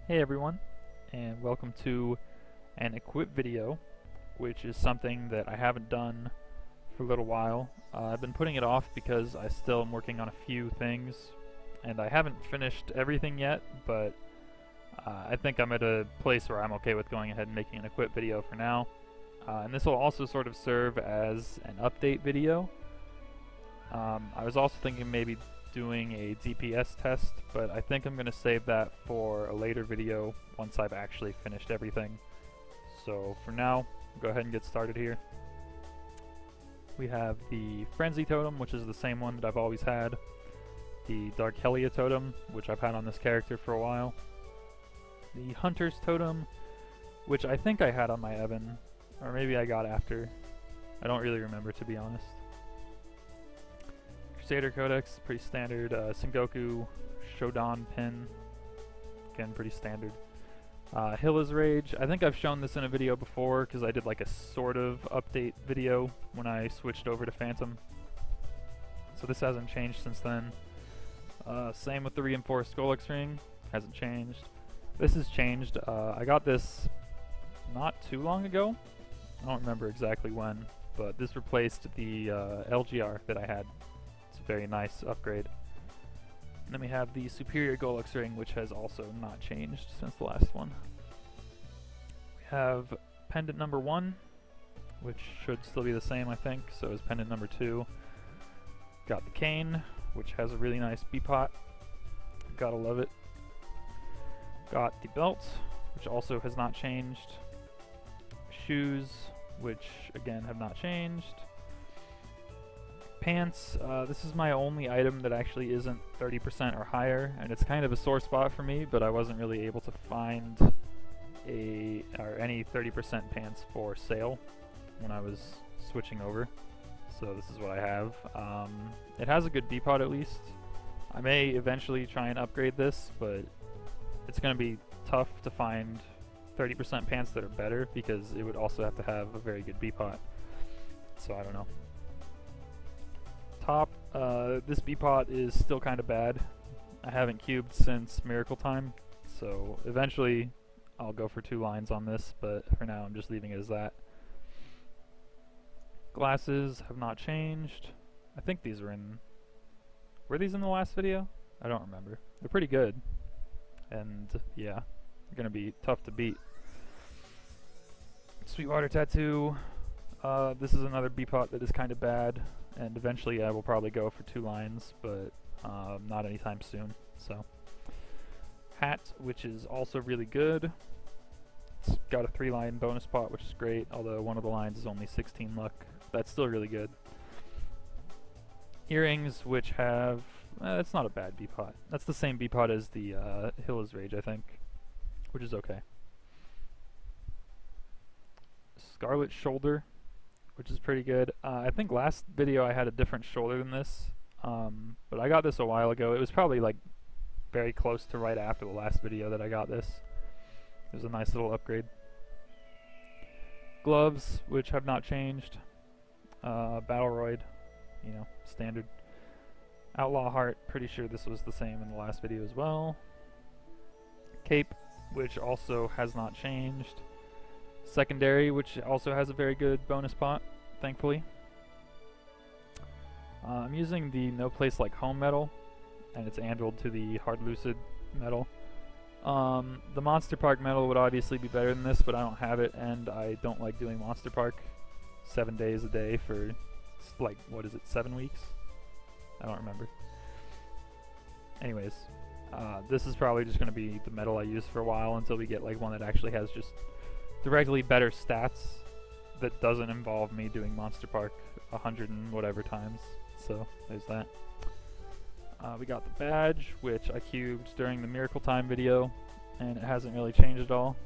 Hey everyone, and welcome to an equip video, which is something that I haven't done for a little while. I've been putting it off because I still am working on a few things, and I haven't finished everything yet, but I think I'm at a place where I'm okay with going ahead and making an equip video for now. And this will also sort of serve as an update video. I was also thinking maybe doing a DPS test, but I think I'm going to save that for a later video once I've actually finished everything. So for now, go ahead and get started here. We have the Frenzy Totem, which is the same one that I've always had. The Dark Helia Totem, which I've had on this character for a while. The Hunter's Totem, which I think I had on my Evan, or maybe I got after. I don't really remember, to be honest. Crusader Codex, pretty standard. Sengoku Shodan Pin, again pretty standard. Hilla's Rage, I think I've shown this in a video before because I did like a sort of update video when I switched over to Phantom. So this hasn't changed since then. Same with the Reinforced Golix Ring, hasn't changed. This has changed. I got this not too long ago. I don't remember exactly when, but this replaced the LGR that I had. It's a very nice upgrade. And then we have the Superior Golix Ring, which has also not changed since the last one. We have Pendant number 1, which should still be the same, I think, so is Pendant number 2. Got the Cane, which has a really nice B-pot. Gotta love it. Got the Belt, which also has not changed. Shoes, which again have not changed. Pants, this is my only item that actually isn't 30% or higher, and it's kind of a sore spot for me, but I wasn't really able to find any 30% pants for sale when I was switching over, so this is what I have. It has a good B-pot at least. I may eventually try and upgrade this, but it's going to be tough to find 30% pants that are better because it would also have to have a very good B-pot, so I don't know. Top, this B-pot is still kind of bad. I haven't cubed since Miracle Time, so eventually I'll go for 2 lines on this, but for now I'm just leaving it as that. Glasses have not changed. I think these were these in the last video? I don't remember. They're pretty good, and yeah, they're gonna be tough to beat. Sweetwater Tattoo, this is another B-pot that is kind of bad, and eventually I will probably go for 2 lines, but not anytime soon. So, Hat, which is also really good. It's got a 3-line bonus pot, which is great, although one of the lines is only 16 luck. That's still really good. Earrings, which have, that's not a bad B-pot. That's the same B-pot as the Hilla's Rage, I think, which is okay. Scarlet Shoulder, which is pretty good. I think last video I had a different shoulder than this, but I got this a while ago. It was probably like very close to right after the last video that I got this. It was a nice little upgrade. Gloves, which have not changed. Battleroid, you know, standard. Outlaw Heart, pretty sure this was the same in the last video as well. Cape, which also has not changed. Secondary, which also has a very good bonus pot, thankfully. I'm using the No Place Like Home medal, and it's anviled to the Hard Lucid medal. The Monster Park medal would obviously be better than this, but I don't have it, and I don't like doing Monster Park 7 days a day for, like, what is it, 7 weeks? I don't remember. Anyways, this is probably just going to be the medal I use for a while until we get like one that actually has just directly better stats that doesn't involve me doing Monster Park 100 and whatever times. So there's that. We got the badge, which I cubed during the Miracle Time video, and it hasn't really changed at all.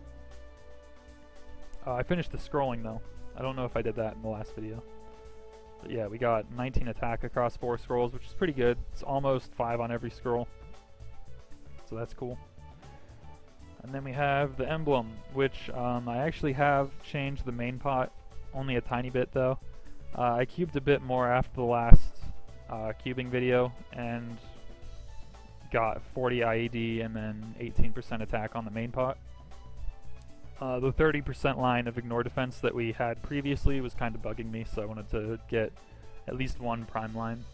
I finished the scrolling though. I don't know if I did that in the last video. But yeah, we got 19 attack across 4 scrolls, which is pretty good. It's almost 5 on every scroll, so that's cool. And then we have the emblem, which I actually have changed the main pot, only a tiny bit though. I cubed a bit more after the last cubing video, and got 40 IED and then 18% attack on the main pot. The 30% line of ignore defense that we had previously was kind of bugging me, so I wanted to get at least one prime line,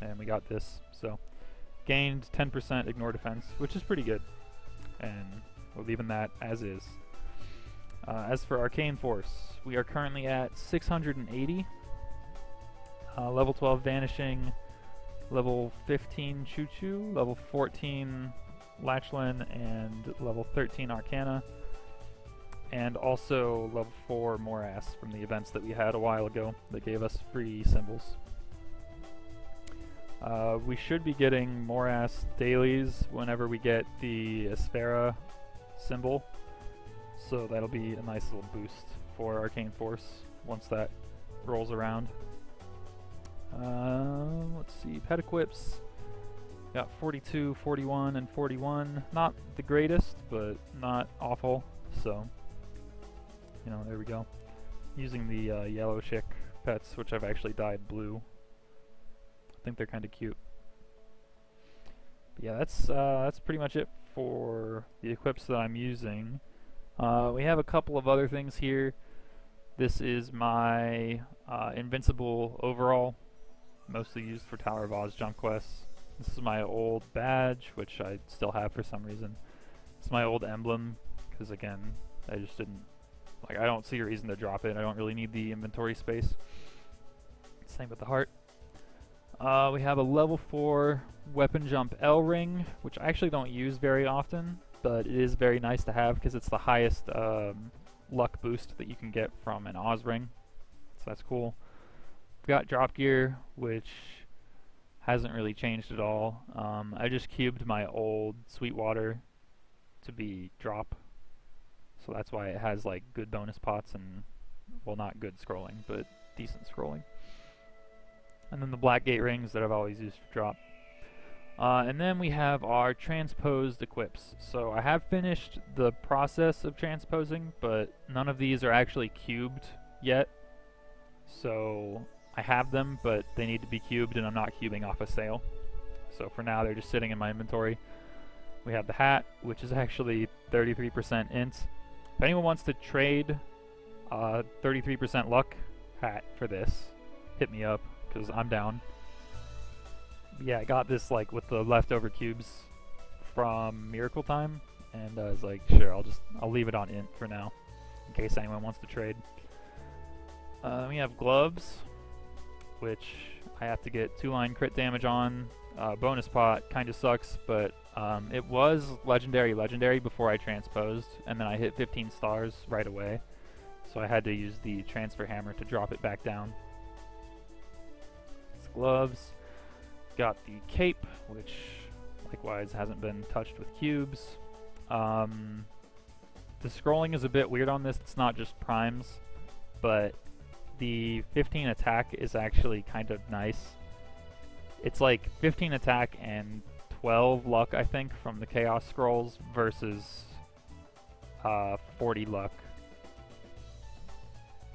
and we got this. So gained 10% ignore defense, which is pretty good, and we're leaving that as is. As for Arcane Force, we are currently at 680, level 12 Vanishing, level 15 Choo Choo, level 14 Lachlan, and level 13 Arcana, and also level 4 Morass from the events that we had a while ago that gave us free symbols. We should be getting Morass dailies whenever we get the Bera symbol, so that'll be a nice little boost for Arcane Force once that rolls around. Let's see, pet equips. Got 42, 41, and 41. Not the greatest, but not awful, so, you know, there we go. Using the yellow chick pets, which I've actually dyed blue. I think they're kind of cute. But yeah, that's pretty much it for the equips that I'm using. We have a couple of other things here. This is my Invincible overall, mostly used for Tower of Oz jump quests. This is my old badge, which I still have for some reason. It's my old emblem, because again, I just didn't, like, I don't see a reason to drop it. I don't really need the inventory space. Same with the heart. We have a level 4 weapon jump L ring, which I actually don't use very often, but it is very nice to have because it's the highest luck boost that you can get from an Oz ring, so that's cool. We've got drop gear, which hasn't really changed at all. I just cubed my old Sweetwater to be drop, so that's why it has like good bonus pots and, well, not good scrolling, but decent scrolling. And then the black gate rings that I've always used for drop. And then we have our transposed equips. So I have finished the process of transposing, but none of these are actually cubed yet. So I have them, but they need to be cubed, and I'm not cubing off a sale. So for now, they're just sitting in my inventory. We have the hat, which is actually 33% int. If anyone wants to trade 33% luck hat for this, hit me up, because I'm down. Yeah, I got this like with the leftover cubes from Miracle Time, and I was like, sure, I'll leave it on int for now, in case anyone wants to trade. We have gloves, which I have to get 2-line crit damage on. Bonus pot kinda sucks, but it was legendary before I transposed, and then I hit 15 stars right away, so I had to use the transfer hammer to drop it back down. Gloves. Got the cape, which likewise hasn't been touched with cubes. The scrolling is a bit weird on this. It's not just primes, but the 15 attack is actually kind of nice. It's like 15 attack and 12 luck, I think, from the Chaos Scrolls versus 40 luck.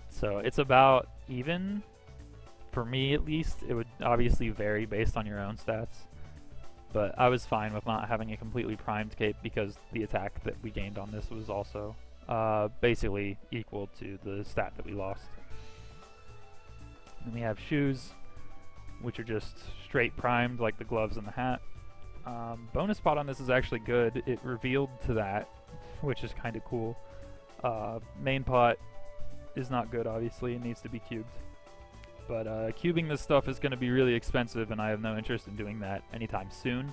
So it's about even. For me, at least. It would obviously vary based on your own stats, but I was fine with not having a completely primed cape because the attack that we gained on this was also basically equal to the stat that we lost. Then we have shoes, which are just straight primed like the gloves and the hat. Bonus pot on this is actually good. It revealed to that, which is kind of cool. Main pot is not good, obviously. It needs to be cubed. But cubing this stuff is going to be really expensive, and I have no interest in doing that anytime soon.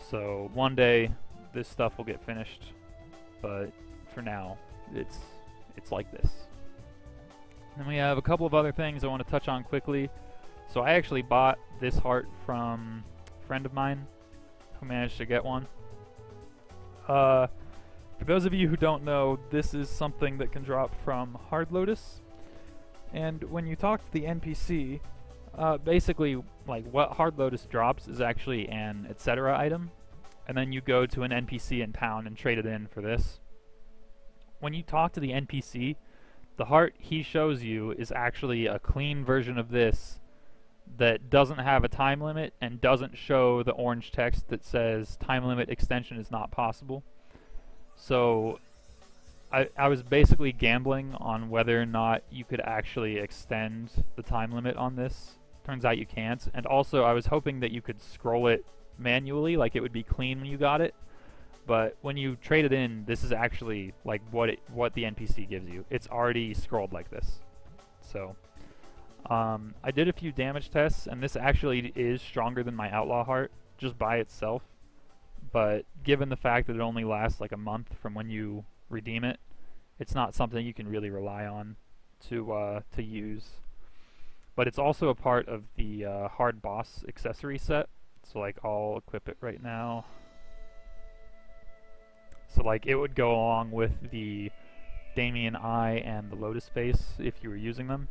So one day this stuff will get finished, but for now it's like this. Then we have a couple of other things I want to touch on quickly. So I actually bought this heart from a friend of mine who managed to get one. For those of you who don't know, this is something that can drop from Hard Lotus. And when you talk to the NPC, basically, like, what Hard Lotus drops is actually an etc. item, and then you go to an NPC in town and trade it in for this. When you talk to the NPC, the heart he shows you is actually a clean version of this that doesn't have a time limit and doesn't show the orange text that says time limit extension is not possible. So I was basically gambling on whether or not you could actually extend the time limit on this. Turns out you can't. And also I was hoping that you could scroll it manually, like it would be clean when you got it. But when you trade it in, this is actually like what the NPC gives you. It's already scrolled like this. So I did a few damage tests, and this actually is stronger than my Outlaw Heart just by itself. But given the fact that it only lasts like a month from when you redeem it, it's not something you can really rely on to use. But it's also a part of the hard boss accessory set. So like I'll equip it right now. So like it would go along with the Damien Eye and the Lotus Face if you were using them,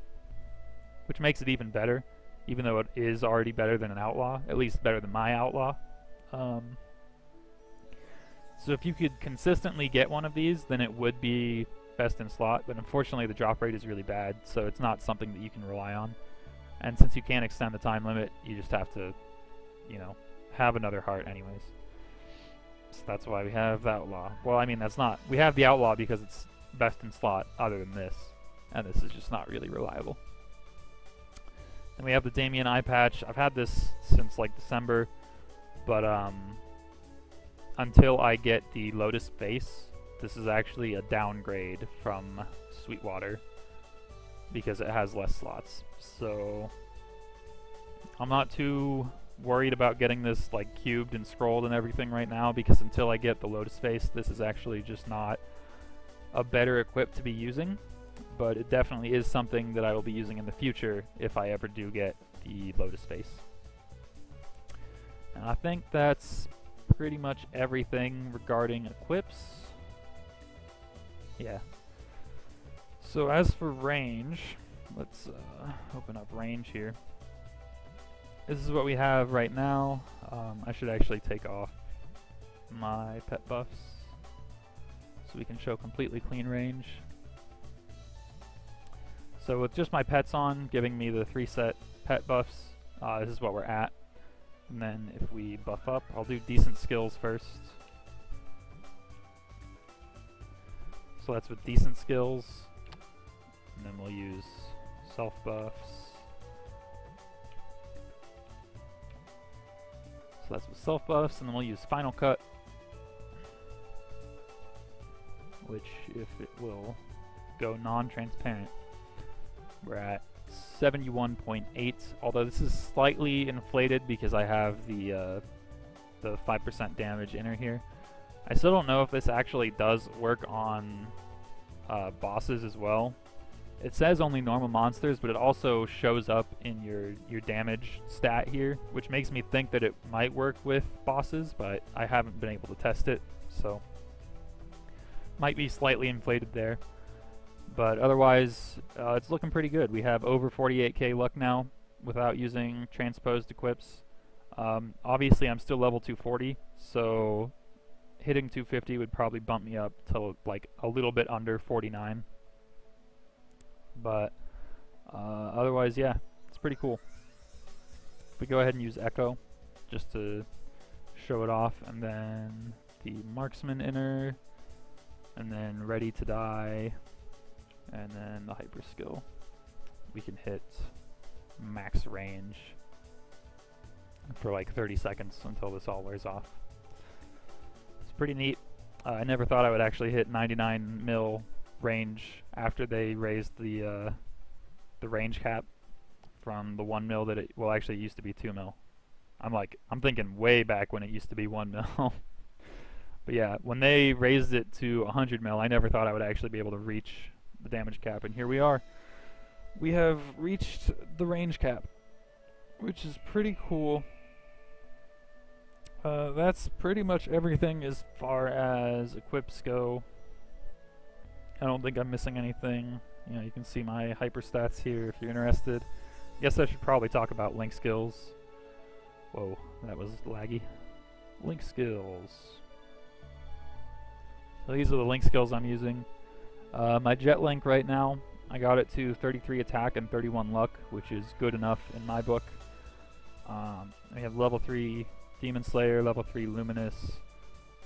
which makes it even better, even though it is already better than an Outlaw, at least better than my Outlaw. So if you could consistently get one of these, then it would be best in slot, but unfortunately the drop rate is really bad, so it's not something that you can rely on. And since you can't extend the time limit, you just have to, you know, have another heart anyways. So that's why we have the Outlaw. Well, I mean, that's not... We have the Outlaw because it's best in slot other than this, and this is just not really reliable. Then we have the Damien Eye Patch. I've had this since like December, but until I get the Lotus Face, this is actually a downgrade from Sweetwater because it has less slots. So I'm not too worried about getting this like cubed and scrolled and everything right now, because until I get the Lotus Face, this is actually just not a better equip to be using. But it definitely is something that I will be using in the future if I ever do get the Lotus Face. And I think that's pretty much everything regarding equips. Yeah. So as for range, let's open up range here. This is what we have right now. I should actually take off my pet buffs so we can show completely clean range. So with just my pets on, giving me the 3 set pet buffs, this is what we're at. And then if we buff up, I'll do decent skills first. So that's with decent skills. And then we'll use self buffs. So that's with self buffs, and then we'll use Final Cut, which, if it will go non-transparent, we're at 71.8, although this is slightly inflated because I have the 5% damage inner here. I still don't know if this actually does work on bosses as well. It says only normal monsters, but it also shows up in your damage stat here, which makes me think that it might work with bosses, but I haven't been able to test it, so might be slightly inflated there. But otherwise, it's looking pretty good. We have over 48k luck now without using transposed equips. Obviously, I'm still level 240, so hitting 250 would probably bump me up to like a little bit under 49. But otherwise, yeah, it's pretty cool. If we go ahead and use Echo just to show it off, and then the Marksman inner, and then Ready to Die, and then the Hyper Skill, we can hit max range for like 30 seconds until this all wears off. It's pretty neat. I never thought I would actually hit 99 mil range after they raised the range cap from the 1 mil that it, well, actually it used to be 2 mil. I'm thinking way back when it used to be 1 mil. But yeah, when they raised it to 100 mil, I never thought I would actually be able to reach the damage cap, and here we are. We have reached the range cap, which is pretty cool. That's pretty much everything as far as equips go. I don't think I'm missing anything. You know, you can see my hyper stats here if you're interested. Guess I should probably talk about link skills. Whoa, that was laggy. Link skills. So these are the link skills I'm using. My jet link right now, I got it to 33 attack and 31 luck, which is good enough in my book. We have level 3 Demon Slayer, level 3 Luminous,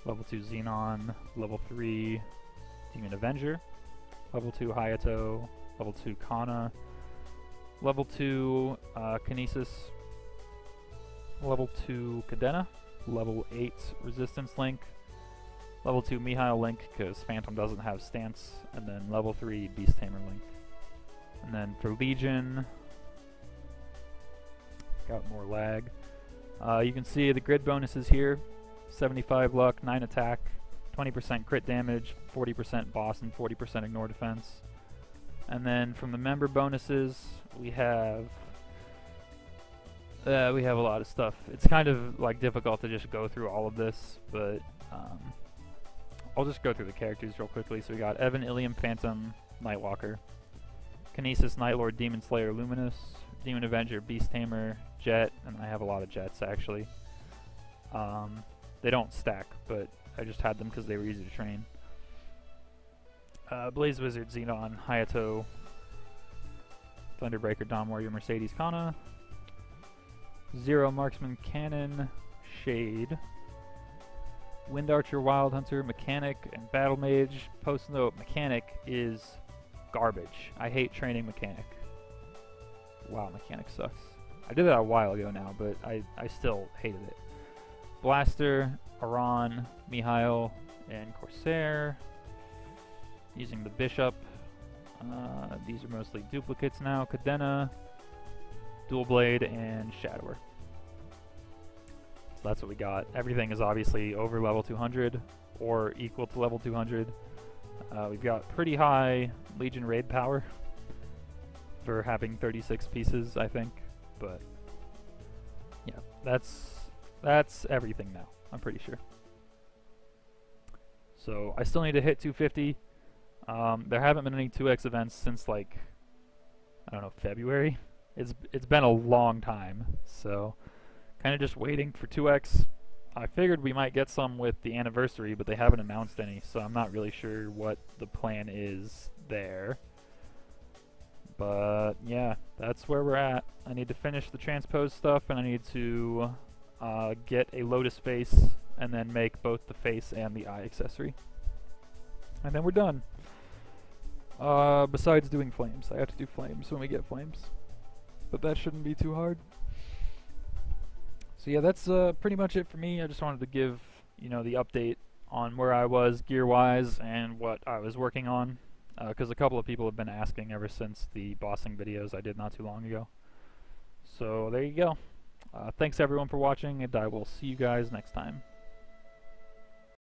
level 2 Xenon, level 3 Demon Avenger, level 2 Hayato, level 2 Kana, level 2 Kinesis, level 2 Cadena, level 8 Resistance Link, level 2 Mihail Link because Phantom doesn't have stance, and then level 3 Beast Tamer Link. And then for Legion, got more lag. You can see the grid bonuses here: 75 luck, 9 attack, 20% crit damage, 40% boss, and 40% ignore defense. And then from the member bonuses, we have a lot of stuff. It's kind of like difficult to just go through all of this, but I'll just go through the characters real quickly. So we got Evan, Ilium, Phantom, Nightwalker, Kinesis, Nightlord, Demon Slayer, Luminous, Demon Avenger, Beast Tamer, Jet, and I have a lot of Jets actually. They don't stack, but I just had them because they were easy to train. Blaze Wizard, Xenon, Hayato, Thunderbreaker, Dawn Warrior, Mercedes, Kana, Zero, Marksman, Cannon, Shade, Wind Archer, Wild Hunter, Mechanic, and Battle Mage. Post note, Mechanic is garbage. I hate training Mechanic. Wow, Mechanic sucks. I did that a while ago now, but I still hated it. Blaster, Aran, Mihail, and Corsair. Using the Bishop. These are mostly duplicates now. Cadena, Dual Blade, and Shadower. So that's what we got. Everything is obviously over level 200 or equal to level 200. We've got pretty high Legion raid power for having 36 pieces, I think. But yeah, that's everything now, I'm pretty sure. So I still need to hit 250. There haven't been any 2x events since, like, I don't know, February. It's been a long time, so kind of just waiting for 2x. I figured we might get some with the anniversary, but they haven't announced any, so I'm not really sure what the plan is there. But yeah, that's where we're at. I need to finish the transposed stuff, and I need to get a Lotus face and then make both the face and the eye accessory. And then we're done. Besides doing flames. I have to do flames when we get flames. But that shouldn't be too hard. So yeah, that's pretty much it for me. I just wanted to give, you know, the update on where I was gear-wise and what I was working on. Because a couple of people have been asking ever since the bossing videos I did not too long ago. So there you go. Thanks everyone for watching, and I will see you guys next time.